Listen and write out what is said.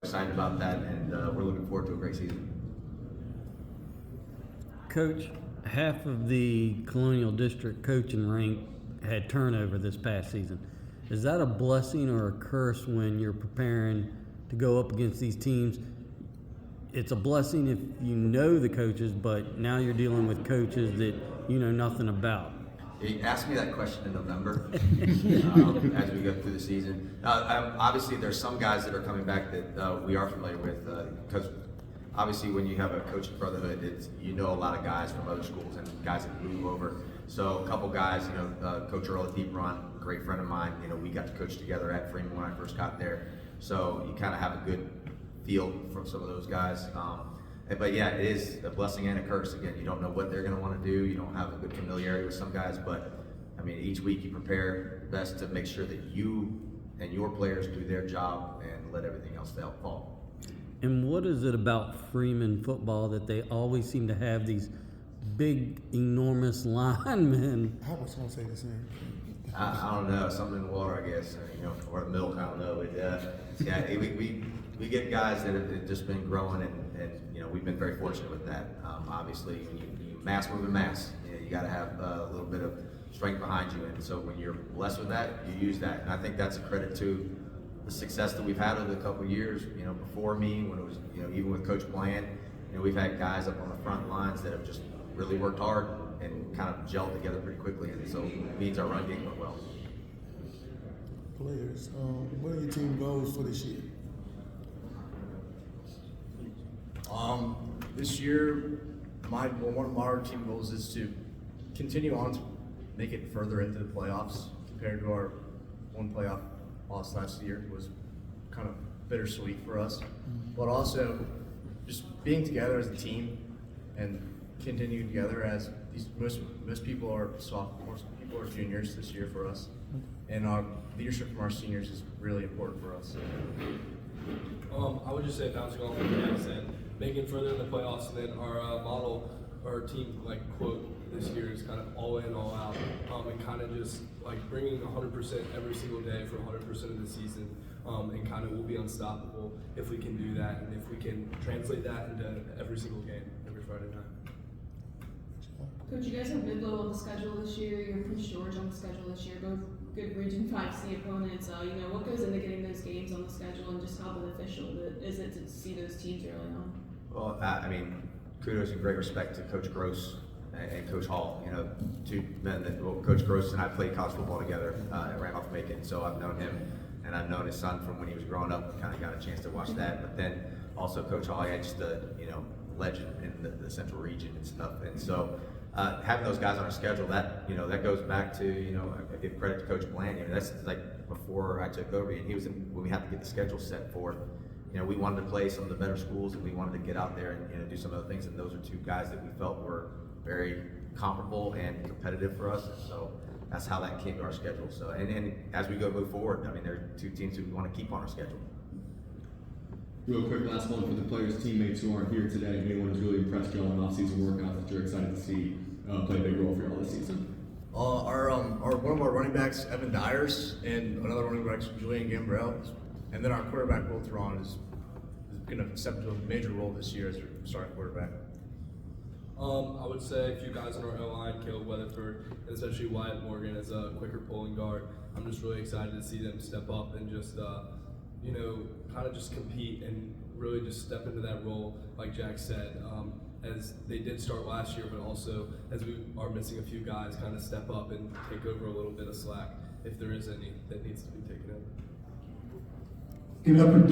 Excited about that, and we're looking forward to a great season. Coach, half of the Colonial District coaching rank had turnover this past season. Is that a blessing or a curse when you're preparing to go up against these teams? It's a blessing if you know the coaches, but now you're dealing with coaches that you know nothing about. You asked me that question in November as we go through the season. Obviously, there's some guys that are coming back that we are familiar with because obviously when you have a coaching brotherhood, you know a lot of guys from other schools and guys that move over. So a couple guys, Coach Earl at Deep Run, a great friend of mine. We got to coach together at Freeman when I first got there. So you kind of have a good feel from some of those guys. But yeah, it is a blessing and a curse. Again, you don't know what they're going to want to do. You don't have a good familiarity with some guys, but I mean, each week you prepare best to make sure that you and your players do their job and let everything else fall. And what is it about Freeman football that they always seem to have these big, enormous linemen? I was going to say the same. I don't know, something in the water, I guess, or the milk. I don't know. But yeah, we get guys that have just been growing, and we've been very fortunate with that. Obviously, when you mass moving mass, you got to have a little bit of strength behind you, and so when you're blessed with that, you use that. And I think that's a credit to the success that we've had over the couple of years. Before me, when it was even with Coach Bland, we've had guys up on the front lines that have just really worked hard and kind of gelled together pretty quickly, and so it means our run game went well. Players, what are your team goals for this year? This year, one of our team goals is to continue on to make it further into the playoffs. Compared to our one playoff loss last year, it was kind of bittersweet for us. But also, just being together as a team and continuing together as most people are sophomores, people are juniors this year for us, and our leadership from our seniors is really important for us. I would just say bouncing off what Dan said, making further in the playoffs, and then our model, our team quote this year is kind of all in, all out, and kind of just bringing 100% every single day for 100% of the season, and kind of we'll be unstoppable if we can do that, and if we can translate that into every single game, every Friday night. Coach, you guys have Midlow on the schedule this year. You have Prince George on the schedule this year, both good Region 5C opponents. What goes into getting those games on the schedule, and just how beneficial is it to see those teams early on? Well, kudos and great respect to Coach Gross and Coach Hall. Two men that Coach Gross and I played college football together at Randolph-Macon, so I've known him and I've known his son from when he was growing up. Kind of got a chance to watch that, but then also Coach Hall, just a legend in the Central region and stuff, and so. Having those guys on our schedule, that goes back to I give credit to Coach Bland. That's before I took over, and he was when we had to get the schedule set forth. We wanted to play some of the better schools, and we wanted to get out there and do some other things. And those are two guys that we felt were very comparable and competitive for us. And so that's how that came to our schedule. So and as we move forward, there are two teams that we want to keep on our schedule. Real quick, last one for the players, teammates who aren't here today. Anyone who's really impressed you on off-season workouts that you're excited to see play a big role for you all this season? One of our running backs, Evan Dyers, and another running back, Julian Gambrell, and then our quarterback, Will Theron, is going to step into a major role this year as our starting quarterback. I would say a few guys on our O-line, Caleb Weatherford, and especially Wyatt Morgan as a quicker pulling guard. I'm just really excited to see them step up and just kind of just compete and really just step into that role, like Jack said, as they did start last year, but also as we are missing a few guys, kind of step up and take over a little bit of slack if there is any that needs to be taken over. Give it up for